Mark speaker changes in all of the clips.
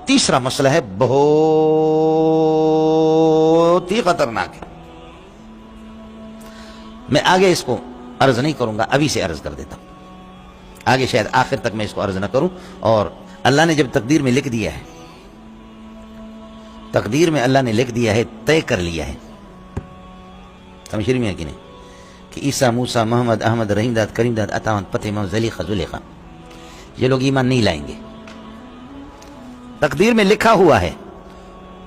Speaker 1: تیسرا مسئلہ ہے بہت ہی خطرناک ہے. میں آگے اس کو عرض نہیں کروں گا، ابھی سے عرض کر دیتا ہوں. آگے شاید آخر تک میں اس کو عرض نہ کروں. اور اللہ نے جب تقدیر میں لکھ دیا ہے، تقدیر میں اللہ نے لکھ دیا ہے، طے کر لیا ہے، سمجھ رہی میں کہ نہیں، کہ عیسیٰ، موسیٰ، محمد، احمد، رحیم داد، کریم داد، عطا، فتح، محمد، زلیخا، زلیخا، یہ لوگ ایمان نہیں لائیں گے. تقدیر میں لکھا ہوا ہے،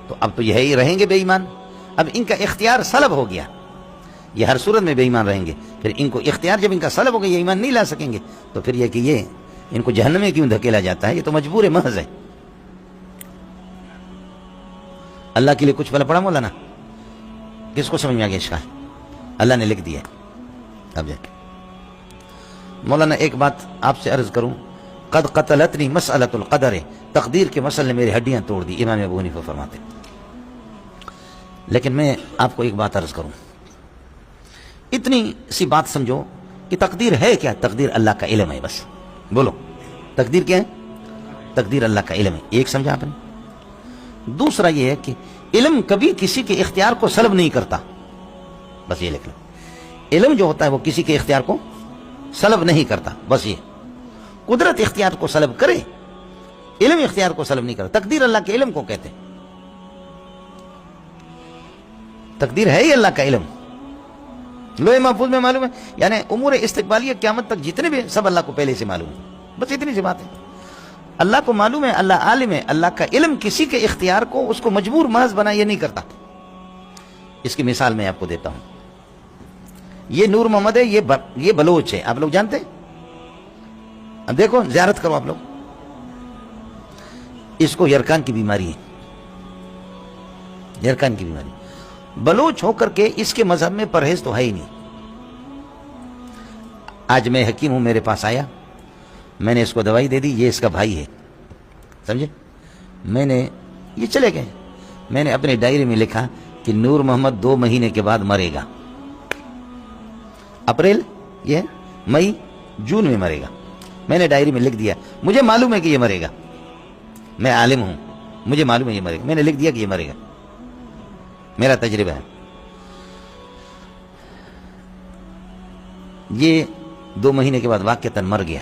Speaker 1: تو اب تو یہی رہیں گے بے ایمان. اب ان کا اختیار سلب ہو گیا، یہ ہر صورت میں بے ایمان رہیں گے. پھر ان کو اختیار جب ان کا سلب ہو گیا، یہ ایمان نہیں لا سکیں گے، تو پھر یہ کہ یہ ان کو جہنم میں کیوں دھکیلا جاتا ہے؟ یہ تو مجبور محض ہے. اللہ کے لیے کچھ بلا پڑا مولانا؟ کس کو سمجھ میں آ گیا اشکال؟ اللہ نے لکھ دیا ہے. اب جائے مولانا ایک بات آپ سے عرض کروں، قد قتلتنی مسئلۃ القدر، تقدیر کے مسئلے نے میری ہڈیاں توڑ دی، امام ابو حنیفہ فرماتے. لیکن میں آپ کو ایک بات عرض کروں، اتنی سی بات سمجھو کہ تقدیر ہے کیا؟ تقدیر اللہ کا علم ہے. بس بولو تقدیر کیا ہے؟ تقدیر اللہ کا علم ہے. ایک سمجھا آپ نے. دوسرا یہ ہے کہ علم کبھی کسی کے اختیار کو سلب نہیں کرتا. بس یہ لکھ لو، علم جو ہوتا ہے وہ کسی کے اختیار کو سلب نہیں کرتا. بس یہ قدرت اختیار کو سلب کرے، علم اختیار کو سلب نہیں کرتا. تقدیر اللہ کے علم کو کہتے ہیں. تقدیر ہے ہی اللہ کا علم. لوح محفوظ میں معلوم ہے، یعنی امور استقبالیہ قیامت تک جتنے بھی سب اللہ کو پہلے سے معلوم ہے. بس اتنی سی بات ہے. اللہ کو معلوم ہے، اللہ عالم ہے. اللہ کا علم کسی کے اختیار کو اس کو مجبور محض بنا یہ نہیں کرتا. اس کی مثال میں آپ کو دیتا ہوں. یہ نور محمد ہے، یہ بلوچ ہے، آپ لوگ جانتے ہیں. اب دیکھو، زیارت کرو آپ لوگ. اس کو یرکان کی بیماری ہے، یرکان کی بیماری. بلوچ ہو کر کے اس کے مذہب میں پرہیز تو ہے ہی نہیں. آج میں حکیم ہوں، میرے پاس آیا، میں نے اس کو دوائی دے دی، یہ اس کا بھائی ہے، سمجھے. میں نے یہ چلے گئے، میں نے اپنے ڈائری میں لکھا کہ نور محمد 2 مہینے کے بعد مرے گا. اپریل، یہ مئی، جون میں مرے گا. میں نے ڈائری میں لکھ دیا. مجھے معلوم ہے کہ یہ مرے گا، میں عالم ہوں، مجھے معلوم ہے یہ مرے گا. میں نے لکھ دیا کہ یہ مرے گا، میرا تجربہ ہے. یہ 2 مہینے کے بعد واقعتاً مر گیا،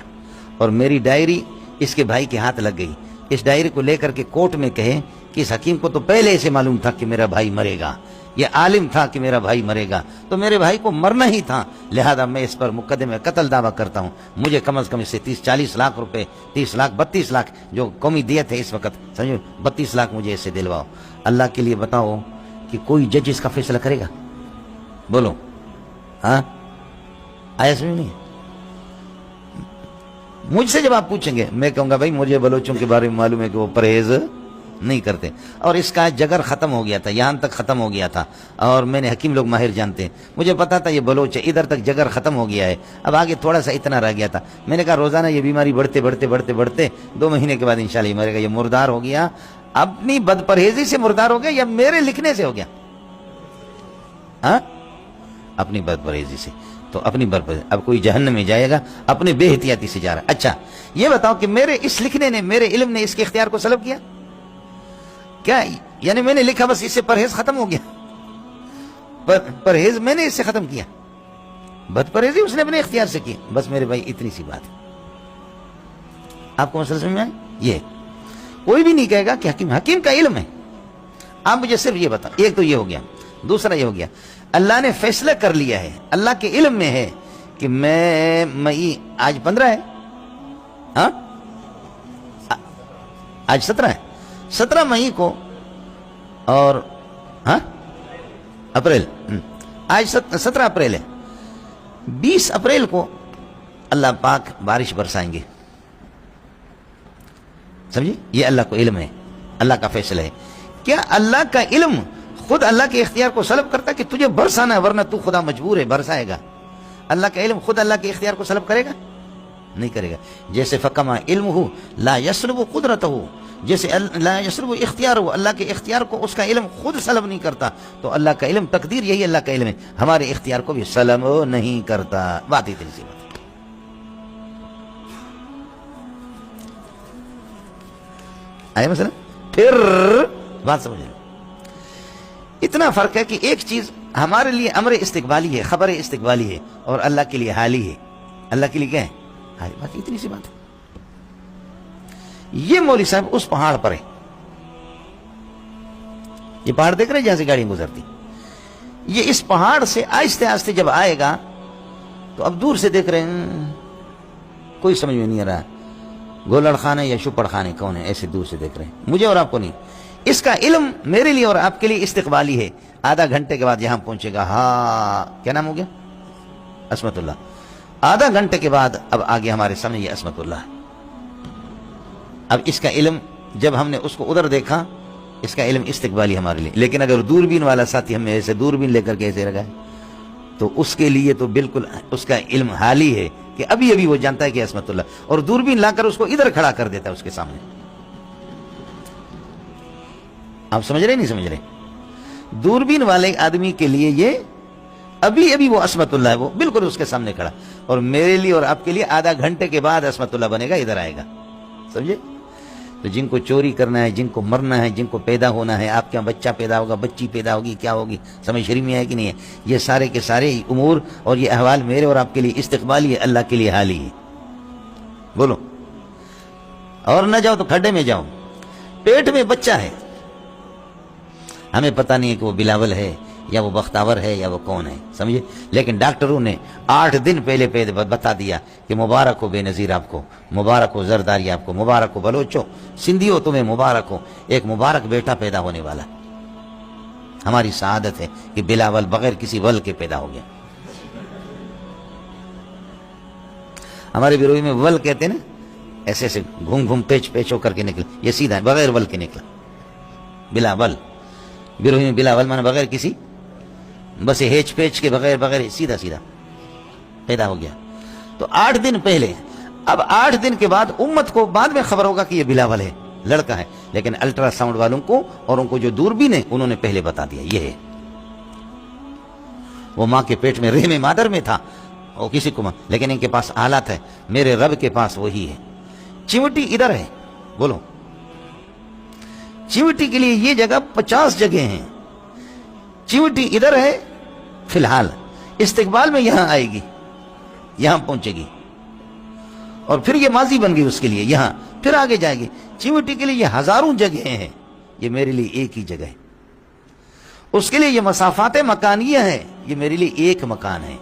Speaker 1: اور میری ڈائری اس کے بھائی کے ہاتھ لگ گئی. اس ڈائری کو لے کر کے کورٹ میں کہے کہ اس حکیم کو تو پہلے سے معلوم تھا کہ میرا بھائی مرے گا، یہ عالم تھا کہ میرا بھائی مرے گا، تو میرے بھائی کو مرنا ہی تھا، لہذا میں اس پر مقدمے قتل دعویٰ کرتا ہوں. مجھے کم از کم اس سے 30-40 لاکھ روپے، 30 لاکھ 32 لاکھ جو قومی دیت ہے اس وقت، سمجھو 32 لاکھ مجھے اس سے دلواؤ. اللہ کے لیے بتاؤ کہ کوئی جج اس کا فیصلہ کرے گا؟ بولو. ہاں آیا سمجھ نہیں؟ مجھ سے جب آپ پوچھیں گے میں کہوں گا بھائی مجھے بلوچوں کے بارے میں معلوم ہے کہ وہ پرہیز نہیں کرتے، اور اس کا جگر ختم ہو گیا تھا، یہاں تک ختم ہو گیا تھا. اور میں نے حکیم لوگ ماہر جانتے ہیں، مجھے پتا تھا یہ بلوچ ہے، ادھر تک جگر ختم ہو گیا ہے، اب آگے تھوڑا سا اتنا رہ گیا تھا. میں نے کہا روزانہ یہ بیماری بڑھتے بڑھتے بڑھتے بڑھتے 2 مہینے کے بعد انشاءاللہ یہ مرے گا. یہ مردار ہو گیا، اپنی بد پرہیزی سے مردار ہو گیا یا میرے لکھنے سے ہو گیا؟ ہاں اپنی بد پرہیزی سے. تو اپنی بد پرہیزی، اب کوئی جہنم میں جائے گا اپنے بے احتیاطی سے جا رہا ہے. اچھا یہ بتاؤ کہ میرے اس لکھنے نے، میرے علم نے اس کے اختیار کو سلب کیا کیا؟ یعنی میں نے لکھا بس اس سے پرہیز ختم ہو گیا، پرہیز میں نے اس سے ختم کیا، بد پرہیزی اس نے اپنے اختیار سے کی. بس میرے بھائی اتنی سی بات ہے. آپ کو مسئلہ سمجھ میں آئے؟ یہ کوئی بھی نہیں کہے گا کہ حکیم کا علم ہے. آپ مجھے صرف یہ بتا، ایک تو یہ ہو گیا. دوسرا یہ ہو گیا اللہ نے فیصلہ کر لیا ہے، اللہ کے علم میں ہے کہ میں مئی، آج 15 ہے، ہاں آج 17 ہے، 17 مئی کو، اور ہاں اپریل، آج 17 اپریل ہے، 20 اپریل کو اللہ پاک بارش برسائیں گے. سمجھے؟ یہ اللہ کو علم ہے، اللہ کا فیصلہ ہے. کیا اللہ کا علم خود اللہ کے اختیار کو سلب کرتا کہ تجھے برسانا ہے ورنہ تو خدا مجبور ہے برسائے گا؟ اللہ کا علم خود اللہ کے اختیار کو سلب کرے گا؟ نہیں کرے گا. جیسے فکما علمہ لا یسلب قدرتہ، جیسے لا یسلب اختیارہ، اللہ کے اختیار کو اس کا علم خود سلب نہیں کرتا، تو اللہ کا علم، تقدیر یہی اللہ کا علم ہے، ہمارے اختیار کو بھی سلب نہیں کرتا. بات اتنی سی بات. آیا مثلا پھر بات سمجھ لو، اتنا فرق ہے کہ ایک چیز ہمارے لیے امر استقبالی ہے، خبر استقبالی ہے، اور اللہ کے لیے حالی ہے. اللہ کے لیے کیا ہے؟ حالی. بات اتنی سی بات ہے. یہ مولوی صاحب اس پہاڑ پر ہے، یہ پہاڑ دیکھ رہے ہیں جہاں سے گاڑی گزرتی، یہ اس پہاڑ سے آہستہ آہستہ جب آئے گا تو اب دور سے دیکھ رہے ہیں، کوئی سمجھ میں نہیں آ رہا گولڑ خان ہے یا شپڑ خان ہے، کون ہے، ایسے دور سے دیکھ رہے ہیں، مجھے اور آپ کو نہیں. اس کا علم میرے لیے اور آپ کے لیے استقبالی ہے. آدھا گھنٹے کے بعد یہاں پہنچے گا. ہاں کیا نام ہو گیا؟ عصمت اللہ. آدھا گھنٹے کے بعد اب آگے ہمارے سامنے یہ عصمت اللہ ہے. اب اس کا علم جب ہم نے اس کو ادھر دیکھا، اس کا علم استقبالی ہمارے لیے. لیکن اگر دوربین والا ساتھی ہمیں ایسے دوربین لے کر کے ایسے لگائے تو اس کے لیے تو بالکل اس کا علم حالی ہے کہ ابھی ابھی وہ جانتا ہے کہ عصمت اللہ، اور دوربین لا کر اس کو ادھر کھڑا کر دیتا ہے اس کے سامنے. آپ سمجھ رہے نہیں سمجھ رہے؟ دوربین والے آدمی کے لیے یہ ابھی ابھی وہ عصمت اللہ ہے، وہ بالکل اس کے سامنے کھڑا. اور میرے لیے اور آپ کے لیے آدھا گھنٹے کے بعد عصمت اللہ بنے گا، ادھر آئے گا. سمجھے؟ تو جن کو چوری کرنا ہے، جن کو مرنا ہے، جن کو پیدا ہونا ہے، آپ کے یہاں بچہ پیدا ہوگا، بچی پیدا ہوگی، کیا ہوگی، سمجھ شریف میں ہے کہ نہیں ہے؟ یہ سارے کے سارے امور اور یہ احوال میرے اور آپ کے لیے استقبالی ہے، اللہ کے لیے حالی ہے. بولو. اور نہ جاؤ تو کھڈے میں جاؤ. پیٹ میں بچہ ہے، ہمیں پتہ نہیں ہے کہ وہ بلاول ہے یا وہ بختاور ہے یا وہ کون ہے، سمجھے؟ لیکن ڈاکٹروں نے 8 دن پہلے بتا دیا کہ مبارک ہو بے نظیر آپ کو، مبارک ہو زرداری آپ کو، مبارک ہو بلوچو، سندھیو تمہیں مبارک ہو، ایک مبارک بیٹا پیدا ہونے والا. ہماری سعادت ہے کہ بلاول بغیر کسی ول کے پیدا ہو گیا. ہمارے بیروئی میں ول کہتے ہیں نا، ایسے ایسے گھوم گھوم پیچ پیچ ہو کر کے نکلا، یہ سیدھا ہے بغیر ول کے نکلا. بلاول بیروئی میں بلاول مانا بغیر کسی، بس ہیچ پیچ کے بغیر سیدھا سیدھا پیدا ہو گیا. تو 8 دن پہلے، اب 8 دن کے بعد امت کو بعد میں خبر ہوگا کہ یہ بلاول ہے، لڑکا ہے. لیکن الٹرا ساؤنڈ والوں کو اور ان کو جو دوربین ہے انہوں نے پہلے بتا دیا یہ ہے. وہ ماں کے پیٹ میں رحم مادر میں تھا، وہ کسی کو لیکن ان کے پاس آلات ہے، میرے رب کے پاس وہی ہے. چمٹی ادھر ہے، بولو. چمٹی کے لیے یہ جگہ 50 جگہ ہیں. چمٹی ادھر ہے فی الحال، استقبال میں یہاں آئے گی، یہاں پہنچے گی، اور پھر یہ ماضی بن گئی اس کے لیے، یہاں پھر آگے جائے گی. چمٹی کے لیے یہ ہزاروں جگہیں ہیں، یہ میرے لیے ایک ہی جگہ ہے. اس کے لیے یہ مسافات مکانیہ ہیں، یہ میرے لیے ایک مکان ہے.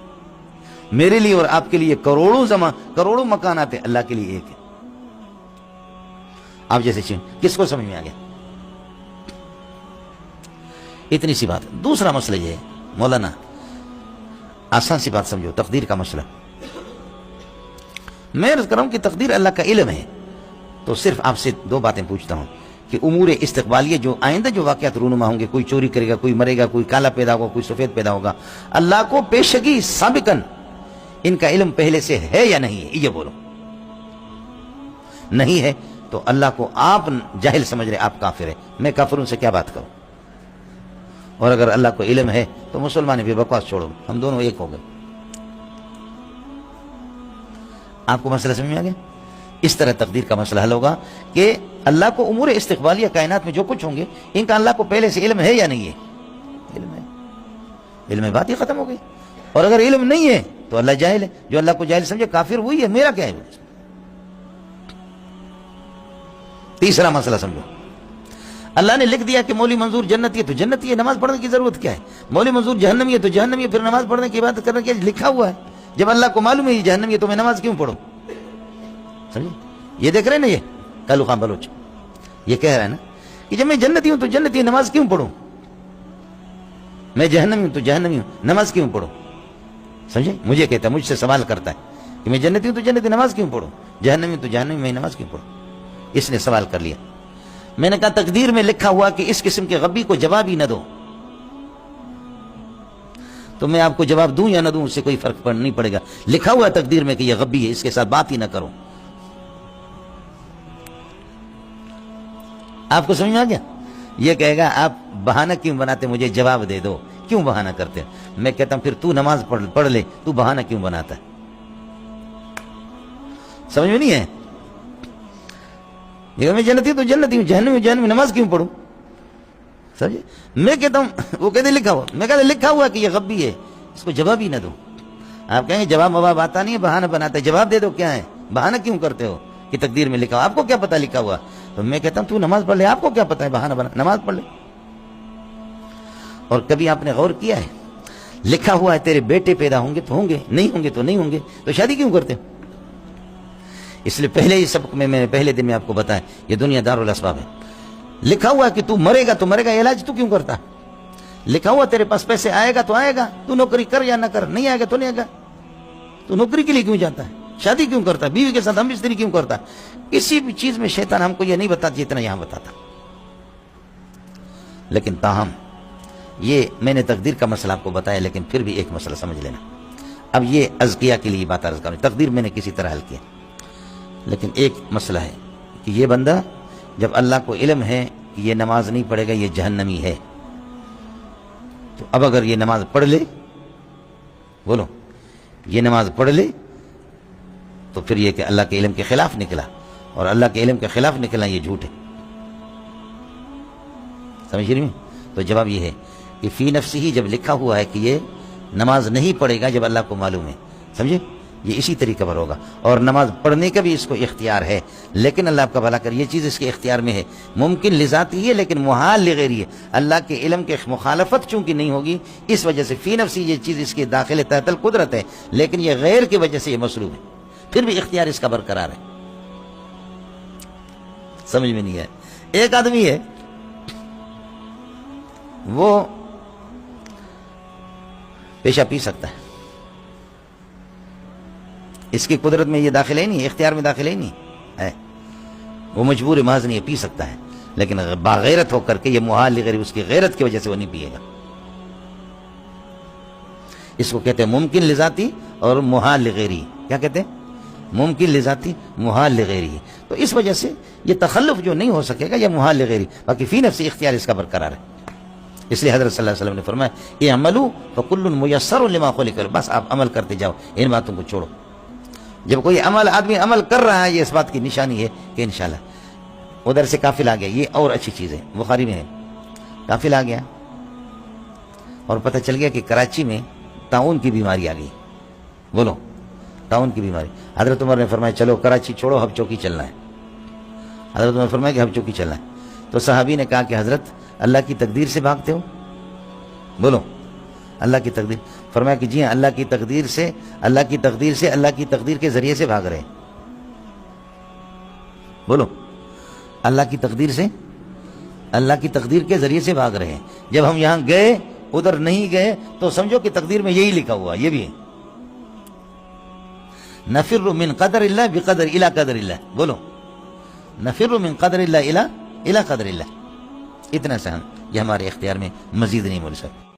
Speaker 1: میرے لیے اور آپ کے لیے کروڑوں مکانات ہیں، اللہ کے لیے ایک ہے. آپ جیسے کس کو سمجھ میں آ گیا؟ اتنی سی بات. دوسرا مسئلہ یہ ہے مولانا، آسان سی بات سمجھو، تقدیر کا مسئلہ. میں عرض کر رہا ہوں کہ تقدیر اللہ کا علم ہے. تو صرف آپ سے 2 باتیں پوچھتا ہوں کہ امور استقبالیہ جو آئندہ جو واقعات رونما ہوں گے، کوئی چوری کرے گا، کوئی مرے گا، کوئی کالا پیدا ہوگا، کوئی سفید پیدا ہوگا، اللہ کو پیشگی سابقاً ان کا علم پہلے سے ہے یا نہیں ہے؟ یہ بولو. نہیں ہے تو اللہ کو آپ جاہل سمجھ رہے، آپ کافر ہے. میں کافروں سے کیا بات کروں؟ اور اگر اللہ کو علم ہے تو مسلمان بھی بکواس چھوڑو، ہم دونوں ایک ہو گئے. آپ کو مسئلہ سمجھ میں آ گیا؟ اس طرح تقدیر کا مسئلہ حل ہوگا کہ اللہ کو امور استقبالیہ کائنات میں جو کچھ ہوں گے ان کا اللہ کو پہلے سے علم ہے یا نہیں ہے؟ علم ہے. علم ہے، بات ہی ختم ہو گئی. اور اگر علم نہیں ہے تو اللہ جاہل ہے. جو اللہ کو جاہل سمجھے کافر وہی ہے، میرا کیا ہے؟ تیسرا مسئلہ سمجھو. اللہ نے لکھ دیا کہ مولوی منظور جنتی ہے تو جنتی ہے، نماز پڑھنے کی ضرورت کیا ہے؟ مولوی منظور جہنمی ہے تو جہنمی ہے، پھر نماز پڑھنے کی عبادت کرنے کی لکھا ہوا ہے. جب اللہ کو معلوم ہے یہ جہنمی ہے تو میں نماز کیوں پڑھوں؟ سمجھے؟ یہ دیکھ رہے ہیں نا، یہ کالو خان بلوچ یہ کہہ رہا ہے نا کہ جب میں جنتی ہوں تو جنتی ہے، نماز کیوں پڑھوں؟ میں جہنمی ہوں تو جہنمی ہوں، نماز کیوں پڑھوں؟ سمجھے؟ مجھے کہتا ہے، مجھ سے سوال کرتا ہے کہ میں جنتی ہوں تو جنتی، نماز کیوں پڑھوں؟ جہنمی ہوں تو جہنمی، میں نماز کیوں پڑھوں؟ اس نے سوال کر لیا. میں نے کہا تقدیر میں لکھا ہوا کہ اس قسم کے غبی کو جواب ہی نہ دو. تو میں آپ کو جواب دوں یا نہ دوں اس سے کوئی فرق نہیں پڑے گا. لکھا ہوا تقدیر میں کہ یہ غبی ہے، اس کے ساتھ بات ہی نہ کرو. آپ کو سمجھ میں آ گیا؟ یہ کہے گا آپ بہانہ کیوں بناتے، مجھے جواب دے دو، کیوں بہانہ کرتے؟ میں کہتا ہوں پھر تو نماز پڑھ لے، تو بہانہ کیوں بناتا ہے؟ سمجھ میں نہیں ہے؟ یہ میں جنتی ہوں تو جنتی ہوں، جہنمی ہوں جہنمی، نماز کیوں پڑھوں؟ سمجھے؟ میں کہتا ہوں وہ کہتے لکھا ہوا، میں کہتا لکھا ہوا کہ یہ غبی ہے، اس کو جواب ہی نہ دو۔ آپ کہیں گے جواب مواب آتا نہیں ہے، بہانہ بناتا ہے، جواب دے دو کیا ہے، بہانہ کیوں کرتے ہو کہ تقدیر میں لکھا ہوا، آپ کو کیا پتا لکھا ہوا؟ تو میں کہتا ہوں تو نماز پڑھ لے، آپ کو کیا پتا ہے بہانہ بنا، نماز پڑھ لے۔ اور کبھی آپ نے غور کیا ہے لکھا ہوا ہے تیرے بیٹے پیدا ہوں گے تو ہوں گے، نہیں ہوں گے تو نہیں ہوں گے، تو شادی کیوں کرتے ہو؟ اس لیے پہلے ہی سبق میں نے پہلے دن میں آپ کو بتایا یہ دنیا دارالاسباب ہے۔ لکھا ہوا ہے کہ تو مرے گا، علاج تو کیوں کرتا؟ لکھا ہوا تیرے پاس پیسے آئے گا تو آئے گا، تو نوکری کر یا نہ کر، نہیں آئے گا تو نہیں آئے گا، تو نوکری کے لیے کیوں جاتا ہے؟ شادی کیوں کرتا ہے؟ بیوی کے ساتھ ہم بستری کیوں کرتا ہے؟ کسی بھی چیز میں شیطان ہم کو یہ نہیں بتاتا جتنا یہاں بتاتا۔ لیکن تاہم یہ میں نے تقدیر کا مسئلہ آپ کو بتایا، لیکن پھر بھی ایک مسئلہ سمجھ لینا۔ اب یہ ازکیہ کے لیے بات عرض کروں، تقدیر میں نے کسی طرح حل کیا، لیکن ایک مسئلہ ہے کہ یہ بندہ جب اللہ کو علم ہے کہ یہ نماز نہیں پڑھے گا، یہ جہنمی ہے، تو اب اگر یہ نماز پڑھ لے، بولو یہ نماز پڑھ لے تو پھر یہ کہ اللہ کے علم کے خلاف نکلا، اور اللہ کے علم کے خلاف نکلا یہ جھوٹ ہے۔ سمجھ رہی ہیں؟ تو جواب یہ ہے کہ فی نفسی ہی جب لکھا ہوا ہے کہ یہ نماز نہیں پڑھے گا، جب اللہ کو معلوم ہے، سمجھے، یہ اسی طریقے پر ہوگا، اور نماز پڑھنے کا بھی اس کو اختیار ہے، لیکن اللہ آپ کا بھلا کر، یہ چیز اس کے اختیار میں ہے، ممکن لذاتی ہے لیکن محال لغیری ہے، اللہ کے علم کے مخالفت چونکہ نہیں ہوگی، اس وجہ سے فی نفسی یہ چیز اس کے داخل تحت القدرت ہے، لیکن یہ غیر کی وجہ سے یہ مصروف ہے، پھر بھی اختیار اس کا برقرار ہے۔ سمجھ میں نہیں ہے؟ ایک آدمی ہے وہ پیشہ پی سکتا ہے، اس کی قدرت میں یہ داخل ہے نہیں، اختیار میں داخل ہے نہیں ہے، وہ مجبور محض نہیں ہے، پی سکتا ہے، لیکن باغیرت ہو کر کے یہ محال غیر اس کی غیرت کی وجہ سے وہ نہیں پیے گا۔ اس کو کہتے ہیں ممکن لذاتی اور محال غیری۔ کیا کہتے ہیں؟ ممکن لذاتی، محال لغیری۔ تو اس وجہ سے یہ تخلف جو نہیں ہو سکے گا یہ محال لغیری، باقی فی نفسی اختیار اس کا برقرار ہے۔ اس لیے حضرت صلی اللہ علیہ وسلم نے فرمایا اعملوا فکل میسر لما خلق له، بس آپ عمل کرتے جاؤ، ان باتوں کو چھوڑو۔ جب کوئی آدمی عمل کر رہا ہے، یہ اس بات کی نشانی ہے کہ انشاءاللہ ادھر سے قافل آ گیا۔ یہ اور اچھی چیز ہے، بخاری میں ہے، قافل آ گیا اور پتہ چل گیا کہ کراچی میں طاعون کی بیماری آ گئی۔ بولو، طاعون کی بیماری۔ حضرت عمر نے فرمایا چلو کراچی چھوڑو، ہب چوکی چلنا ہے۔ حضرت عمر نے فرمایا کہ ہب چوکی چلنا ہے۔ تو صحابی نے کہا کہ حضرت اللہ کی تقدیر سے بھاگتے ہو؟ بولو، اللہ کی تقدیر؟ فرمایا کہ جی ہاں، اللہ کی تقدیر سے، اللہ کی تقدیر سے، اللہ کی تقدیر کے ذریعے سے بھاگ رہے ہیں۔ بولو، اللہ کی تقدیر سے، اللہ کی تقدیر کے ذریعے سے بھاگ رہے ہیں۔ جب ہم یہاں گئے ادھر نہیں گئے تو سمجھو کہ تقدیر میں یہی لکھا ہوا، یہ بھی ہے نفر من قدر اللہ بقدر الی قدر اللہ۔ بولو، نفر من قدر اللہ الی قدر اللہ۔ اتنا سا یہ ہمارے اختیار میں مزید نہیں بول سکتے۔